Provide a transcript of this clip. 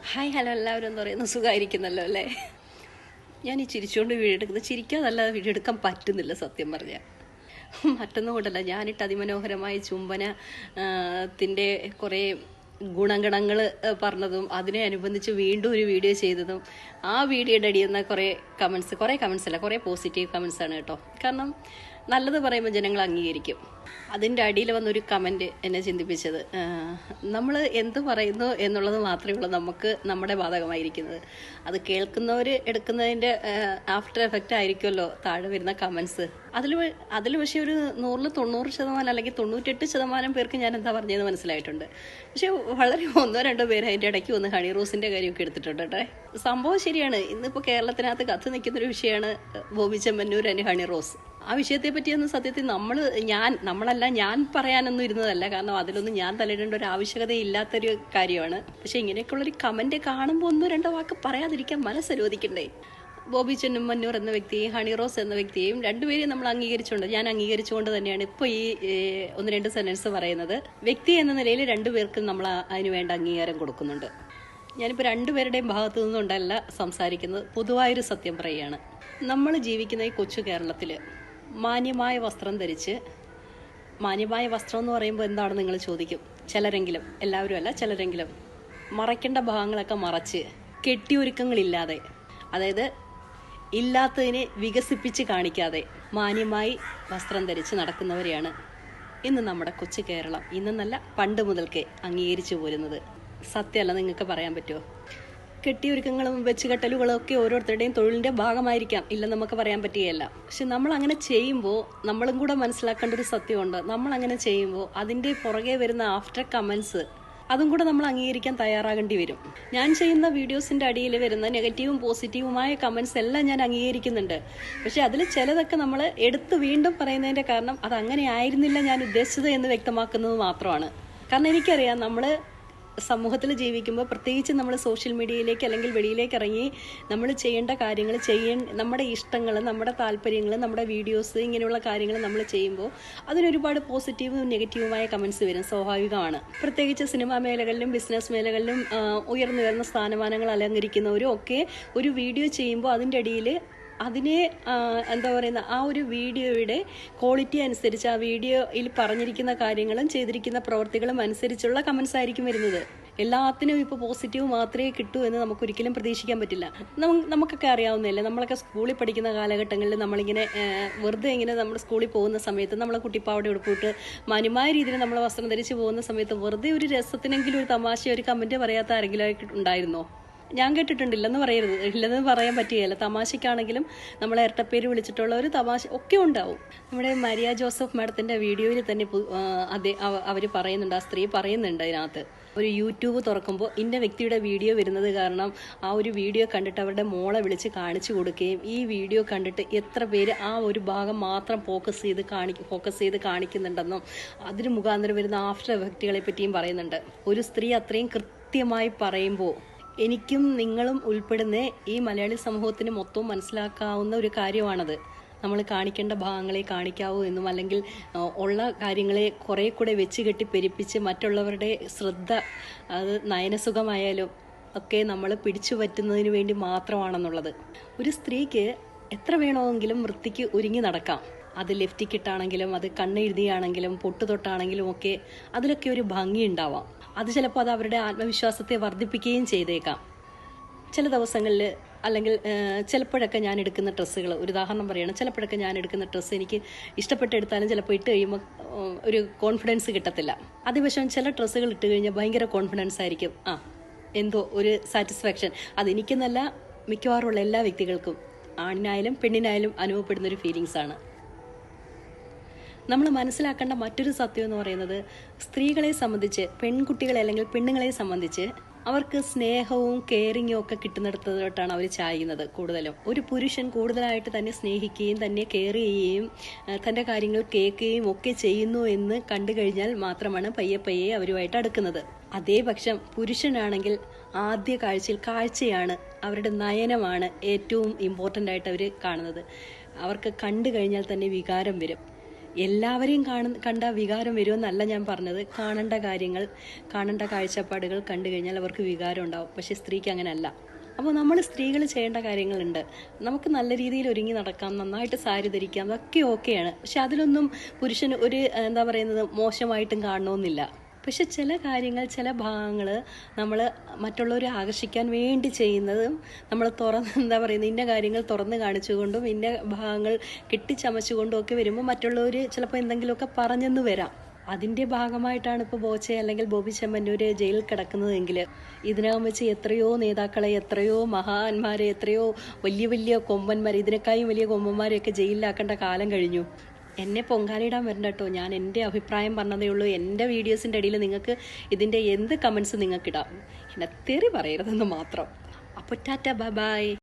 Hi hello എല്ലാവരും എന്താ പറയുന്നത് സുഖമായിരിക്കുന്നല്ലോ അല്ലേ. ഞാൻ ഈ ചിരിച്ചുകൊണ്ട് വീഡിയോ എടുക്കുന്നത് ചിരിക്കാതല്ലാതെ വീഡിയോ എടുക്കാൻ പറ്റുന്നില്ല സത്യം പറഞ്ഞാൽ. മറ്റൊന്നും കൊണ്ടല്ല, ഞാനിട്ട് അതിമനോഹരമായ ത്തിൻ്റെ കുറേ ഗുണഗണങ്ങൾ പറഞ്ഞതും അതിനെ അനുബന്ധിച്ച് വീണ്ടും ഒരു വീഡിയോ ചെയ്തതും ആ വീഡിയോയുടെ അടിയുന്ന കുറേ കമൻസ് അല്ല, കുറേ പോസിറ്റീവ് കമൻസാണ് കേട്ടോ. കാരണം നല്ലത് പറയുമ്പോൾ ജനങ്ങൾ അംഗീകരിക്കും. അതിൻ്റെ അടിയിൽ വന്നൊരു കമൻറ്റ് എന്നെ ചിന്തിപ്പിച്ചത്, നമ്മൾ എന്ത് പറയുന്നു എന്നുള്ളത് മാത്രമേ ഉള്ളൂ നമുക്ക് നമ്മുടെ ബാധകമായിരിക്കുന്നത്. അത് കേൾക്കുന്നവർ എടുക്കുന്നതിൻ്റെ ആഫ്റ്റർ എഫക്റ്റ് ആയിരിക്കുമല്ലോ താഴെ വരുന്ന കമൻസ്. അതിൽ പക്ഷേ ഒരു 100% അല്ലെങ്കിൽ 98% പേർക്ക് ഞാൻ എന്താ പറഞ്ഞതെന്ന് മനസ്സിലായിട്ടുണ്ട്. പക്ഷേ വളരെ 1-2 പേര് അതിൻ്റെ ഇടയ്ക്ക് വന്ന് ഹണി റോസിൻ്റെ കാര്യമൊക്കെ എടുത്തിട്ടുണ്ട് കേട്ടോ. സംഭവം ശരിയാണ്. ഇന്നിപ്പോൾ കേരളത്തിനകത്ത് കത്ത് നിൽക്കുന്നൊരു വിഷയമാണ് ബോബി ചെമ്മന്നൂർ ആൻഡ് ഹണി റോസ്. ആ വിഷയത്തെ പറ്റിയൊന്നും സത്യത്തിൽ ഞാൻ പറയാനൊന്നും ഇരുന്നതല്ല. കാരണം അതിലൊന്നും ഞാൻ തലയിടേണ്ട ഒരു ആവശ്യകതയില്ലാത്തൊരു കാര്യമാണ്. പക്ഷെ ഇങ്ങനെയൊക്കെയുള്ളൊരു കമൻറ്റ് കാണുമ്പോൾ 1-2 വാക്ക് പറയാതിരിക്കാൻ മനസ്സനുവദിക്കണ്ടേ. ബോബി ചെമ്മന്നൂർ എന്ന വ്യക്തിയെയും ഹണി റോസ് എന്ന വ്യക്തിയെയും രണ്ടുപേരെയും നമ്മൾ ഞാൻ അംഗീകരിച്ചുകൊണ്ട് തന്നെയാണ് ഇപ്പോൾ ഈ 1-2 സെന്റൻസ് പറയുന്നത്. വ്യക്തി എന്ന നിലയിൽ 2 പേർക്കും നമ്മൾ അതിന് വേണ്ട അംഗീകാരം കൊടുക്കുന്നുണ്ട്. ഞാനിപ്പോൾ 2 പേരുടെയും ഭാഗത്തു നിന്നുകൊണ്ടല്ല സംസാരിക്കുന്നത്, പൊതുവായൊരു സത്യം പറയുകയാണ്. നമ്മൾ ജീവിക്കുന്ന ഈ കൊച്ചു കേരളത്തിൽ മാന്യമായ വസ്ത്രം ധരിച്ച്, മാന്യമായ വസ്ത്രം എന്ന് പറയുമ്പോൾ എന്താണെന്ന് നിങ്ങൾ ചോദിക്കും. ചിലരെങ്കിലും, എല്ലാവരും അല്ല, ചിലരെങ്കിലും മറയ്ക്കേണ്ട ഭാഗങ്ങളൊക്കെ മറച്ച് കെട്ടിയൊരുക്കങ്ങളില്ലാതെ, അതായത് ഇല്ലാത്തതിനെ വികസിപ്പിച്ച് കാണിക്കാതെ മാന്യമായി വസ്ത്രം ധരിച്ച് നടക്കുന്നവരെയാണ് ഇന്ന് നമ്മുടെ കൊച്ചു കേരളം, ഇന്നെന്നല്ല പണ്ട് മുതൽക്കേ അംഗീകരിച്ചു പോരുന്നത്. സത്യമല്ല, നിങ്ങൾക്ക് പറയാൻ പറ്റുമോ? കെട്ടിയൊരുക്കങ്ങളും വെച്ചുകെട്ടലുകളും ഒക്കെ ഓരോരുത്തരുടെയും തൊഴിലിൻ്റെ ഭാഗമായിരിക്കാം, ഇല്ലെന്ന് നമുക്ക് പറയാൻ പറ്റുകയല്ല. പക്ഷെ നമ്മൾ അങ്ങനെ ചെയ്യുമ്പോൾ നമ്മളും കൂടെ മനസ്സിലാക്കേണ്ട ഒരു സത്യമുണ്ട്. നമ്മൾ അങ്ങനെ ചെയ്യുമ്പോൾ അതിൻ്റെ പുറകെ വരുന്ന ആഫ്റ്റർ കമൻസ് അതും കൂടെ നമ്മൾ അംഗീകരിക്കാൻ തയ്യാറാകേണ്ടി വരും. ഞാൻ ചെയ്യുന്ന വീഡിയോസിൻ്റെ അടിയിൽ വരുന്ന നെഗറ്റീവും പോസിറ്റീവുമായ കമൻസ് എല്ലാം ഞാൻ അംഗീകരിക്കുന്നുണ്ട്. പക്ഷെ അതിൽ ചിലതൊക്കെ നമ്മൾ എടുത്ത് വീണ്ടും പറയുന്നതിൻ്റെ കാരണം അത് അങ്ങനെ ആയിരുന്നില്ല ഞാൻ ഉദ്ദേശിച്ചത് എന്ന് വ്യക്തമാക്കുന്നത് മാത്രമാണ്. കാരണം എനിക്കറിയാം, നമ്മൾ സമൂഹത്തിൽ ജീവിക്കുമ്പോൾ, പ്രത്യേകിച്ച് നമ്മൾ സോഷ്യൽ മീഡിയയിലേക്ക് അല്ലെങ്കിൽ വെളിയിലേക്ക് ഇറങ്ങി നമ്മൾ ചെയ്യേണ്ട കാര്യങ്ങൾ നമ്മുടെ ഇഷ്ടങ്ങൾ, നമ്മുടെ താല്പര്യങ്ങൾ, നമ്മുടെ വീഡിയോസ്, ഇങ്ങനെയുള്ള കാര്യങ്ങൾ നമ്മൾ ചെയ്യുമ്പോൾ അതിനൊരുപാട് പോസിറ്റീവും നെഗറ്റീവുമായ കമൻസ് വരും, സ്വാഭാവികമാണ്. പ്രത്യേകിച്ച് സിനിമാ മേഖലകളിലും ബിസിനസ് മേഖലകളിലും ഉയർന്നു വരുന്ന സ്ഥാനമാനങ്ങൾ അലങ്കരിക്കുന്നവരും ഒക്കെ ഒരു വീഡിയോ ചെയ്യുമ്പോൾ അതിൻ്റെ അടിയിൽ അതിനെ എന്താ പറയുന്ന ആ ഒരു വീഡിയോയുടെ ക്വാളിറ്റി അനുസരിച്ച്, ആ വീഡിയോയിൽ പറഞ്ഞിരിക്കുന്ന കാര്യങ്ങളും ചെയ്തിരിക്കുന്ന പ്രവർത്തികളും അനുസരിച്ചുള്ള കമൻസ് ആയിരിക്കും വരുന്നത്. എല്ലാത്തിനും ഇപ്പോൾ പോസിറ്റീവ് മാത്രമേ കിട്ടൂ എന്ന് നമുക്കൊരിക്കലും പ്രതീക്ഷിക്കാൻ പറ്റില്ല. നമുക്കൊക്കെ അറിയാവുന്നതല്ലേ, നമ്മളൊക്കെ സ്കൂളിൽ പഠിക്കുന്ന കാലഘട്ടങ്ങളിൽ നമ്മളിങ്ങനെ വെറുതെ ഇങ്ങനെ നമ്മുടെ സ്കൂളിൽ പോകുന്ന സമയത്ത് നമ്മളെ കുട്ടിപ്പാവടെ ഉടുപ്പിട്ട് മാന്യമായ രീതിയിൽ നമ്മൾ വസ്ത്രം ധരിച്ച് പോകുന്ന സമയത്ത് വെറുതെ ഒരു രസത്തിനെങ്കിലും ഒരു തമാശ, ഒരു കമൻറ്റ് പറയാത്ത ആരെങ്കിലും ഉണ്ടായിരുന്നോ? ഞാൻ കേട്ടിട്ടുണ്ട്. ഇല്ലെന്ന് പറയാൻ പറ്റുകയില്ല. തമാശയ്ക്കാണെങ്കിലും നമ്മളെ ഇരട്ടപ്പേര് വിളിച്ചിട്ടുള്ള ഒരു തമാശ ഒക്കെ ഉണ്ടാവും. നമ്മുടെ മരിയ ജോസഫ് മാഡത്തിൻ്റെ വീഡിയോയിൽ തന്നെ അവർ പറയുന്നുണ്ട്, ആ സ്ത്രീ പറയുന്നുണ്ട് അതിനകത്ത്, ഒരു യൂട്യൂബ് തുറക്കുമ്പോൾ ഇന്ന വ്യക്തിയുടെ വീഡിയോ വരുന്നത് കാരണം ആ ഒരു വീഡിയോ കണ്ടിട്ട് അവരുടെ മോളെ വിളിച്ച് കാണിച്ചു കൊടുക്കുകയും ഈ വീഡിയോ കണ്ടിട്ട് എത്ര പേര് ആ ഒരു ഭാഗം മാത്രം ഫോക്കസ് ചെയ്ത് കാണിക്കുന്നുണ്ടെന്നും അതിന് മുഖാന്തരം വരുന്ന ആഫ്റ്റർ എഫക്റ്റുകളെ പറ്റിയും പറയുന്നുണ്ട്. ഒരു സ്ത്രീ അത്രയും കൃത്യമായി പറയുമ്പോൾ എനിക്കും നിങ്ങളും ഉൾപ്പെടുന്ന ഈ മലയാളി സമൂഹത്തിന് മൊത്തം മനസ്സിലാക്കാവുന്ന ഒരു കാര്യമാണത്. നമ്മൾ കാണിക്കേണ്ട ഭാഗങ്ങളെ കാണിക്കാവൂ എന്നും, അല്ലെങ്കിൽ ഉള്ള കാര്യങ്ങളെ കുറേ കൂടെ വെച്ച് കെട്ടി പെരുപ്പിച്ച് മറ്റുള്ളവരുടെ ശ്രദ്ധ, അത് നയനസുഖമായാലും ഒക്കെ നമ്മൾ പിടിച്ചു പറ്റുന്നതിന് വേണ്ടി മാത്രമാണെന്നുള്ളത്. ഒരു സ്ത്രീക്ക് എത്ര വേണമെങ്കിലും വൃത്തിക്ക് ഒരുങ്ങി നടക്കാം. അത് ലിപ്സ്റ്റിക്കിട്ടാണെങ്കിലും, അത് കണ്ണെഴുതിയാണെങ്കിലും, പൊട്ടു തൊട്ടാണെങ്കിലും ഒക്കെ അതിലൊക്കെ ഒരു ഭംഗി ഉണ്ടാവാം. അത് ചിലപ്പോൾ അത് അവരുടെ ആത്മവിശ്വാസത്തെ വർദ്ധിപ്പിക്കുകയും ചെയ്തേക്കാം ചില ദിവസങ്ങളിൽ. അല്ലെങ്കിൽ ചിലപ്പോഴൊക്കെ ഞാൻ എടുക്കുന്ന ഡ്രസ്സുകൾ, ഒരു ഉദാഹരണം പറയുകയാണ്, ചിലപ്പോഴൊക്കെ ഞാൻ എടുക്കുന്ന ഡ്രസ്സ് എനിക്ക് ഇഷ്ടപ്പെട്ടെടുത്താലും ചിലപ്പോൾ ഇട്ട് കഴിയുമ്പോൾ ഒരു കോൺഫിഡൻസ് കിട്ടത്തില്ല. അതേപക്ഷം ചില ഡ്രസ്സുകൾ ഇട്ട് കഴിഞ്ഞാൽ ഭയങ്കര കോൺഫിഡൻസ് ആയിരിക്കും, എന്തോ ഒരു സാറ്റിസ്ഫാക്ഷൻ. അതെനിക്കെന്നല്ല, മിക്കവാറുമുള്ള എല്ലാ വ്യക്തികൾക്കും, ആണിനായാലും പെണ്ണിനായാലും അനുഭവപ്പെടുന്നൊരു ഫീലിങ്സാണ്. നമ്മൾ മനസ്സിലാക്കേണ്ട മറ്റൊരു സത്യം എന്ന് പറയുന്നത്, സ്ത്രീകളെ സംബന്ധിച്ച്, പെൺകുട്ടികളെ അല്ലെങ്കിൽ പെണ്ണുങ്ങളെ സംബന്ധിച്ച് അവർക്ക് സ്നേഹവും കെയറിങ്ങും ഒക്കെ കിട്ടുന്നിടത്തോട്ടാണ് അവർ ചായുന്നത് കൂടുതലും. ഒരു പുരുഷൻ കൂടുതലായിട്ട് തന്നെ സ്നേഹിക്കുകയും തന്നെ കെയർ ചെയ്യുകയും തൻ്റെ കാര്യങ്ങൾ കേൾക്കുകയും ഒക്കെ ചെയ്യുന്നു എന്ന് കണ്ടു കഴിഞ്ഞാൽ മാത്രമാണ് പയ്യെ അവരുമായിട്ട് അടുക്കുന്നത്. അതേ പക്ഷം പുരുഷനാണെങ്കിൽ ആദ്യ കാഴ്ചയാണ്, അവരുടെ നയനമാണ് ഏറ്റവും ഇമ്പോർട്ടൻ്റ് ആയിട്ട് അവർ കാണുന്നത്. അവർക്ക് കണ്ടു കഴിഞ്ഞാൽ തന്നെ വികാരം വരും. എല്ലാവരെയും കണ്ട വികാരം വരുമെന്നല്ല ഞാൻ പറഞ്ഞത്. കാണേണ്ട കാര്യങ്ങൾ, കാണേണ്ട കാഴ്ചപ്പാടുകൾ കണ്ടു കഴിഞ്ഞാൽ അവർക്ക് വികാരം ഉണ്ടാവും. പക്ഷേ സ്ത്രീക്ക് അങ്ങനെയല്ല. അപ്പോൾ നമ്മൾ സ്ത്രീകൾ ചെയ്യേണ്ട കാര്യങ്ങളുണ്ട്. നമുക്ക് നല്ല രീതിയിൽ ഒരുങ്ങി നടക്കാം, നന്നായിട്ട് സാരി ധരിക്കാം, അതൊക്കെ ഓക്കെയാണ്. പക്ഷെ അതിലൊന്നും പുരുഷൻ ഒരു എന്താ പറയുന്നത് മോശമായിട്ടും കാണണമെന്നില്ല. പക്ഷെ ചില കാര്യങ്ങൾ, ചില ഭാഗങ്ങൾ നമ്മൾ മറ്റുള്ളവരെ ആകർഷിക്കാൻ വേണ്ടി ചെയ്യുന്നതും, നമ്മൾ എന്താ പറയുന്നത്, ഇന്ന കാര്യങ്ങൾ തുറന്ന് കാണിച്ചുകൊണ്ടും ഇന്ന ഭാഗങ്ങൾ കെട്ടിച്ചമച്ചുകൊണ്ടും ഒക്കെ വരുമ്പോൾ മറ്റുള്ളവർ ചിലപ്പോൾ എന്തെങ്കിലുമൊക്കെ പറഞ്ഞെന്ന് വരാം. അതിൻ്റെ ഭാഗമായിട്ടാണ് ഇപ്പോൾ ബോച്ചെ അല്ലെങ്കിൽ ബോബി ചെമ്മന്നൂർ ജയിലിൽ കിടക്കുന്നതെങ്കിൽ ഇതിനകം വെച്ച് എത്രയോ നേതാക്കളെ, എത്രയോ മഹാന്മാരെ, എത്രയോ വലിയ വലിയ കൊമ്പന്മാരെ, ഇതിനേക്കാളും വലിയ കൊമ്പന്മാരെയൊക്കെ ജയിലിലാക്കേണ്ട കാലം കഴിഞ്ഞു. എന്നെ പൊങ്കാലിടാൻ വരണ്ട കേട്ടോ. ഞാൻ എൻ്റെ അഭിപ്രായം പറഞ്ഞതേ ഉള്ളൂ. എൻ്റെ വീഡിയോസിൻ്റെ ഇടയിൽ നിങ്ങൾക്ക് ഇതിൻ്റെ എന്ത് കമൻസ് നിങ്ങൾക്ക് ഇടാം. എന്നെ തെറി പറയരുതെന്ന് മാത്രം. അപ്പോൾ ടാറ്റ, ബൈ ബൈ.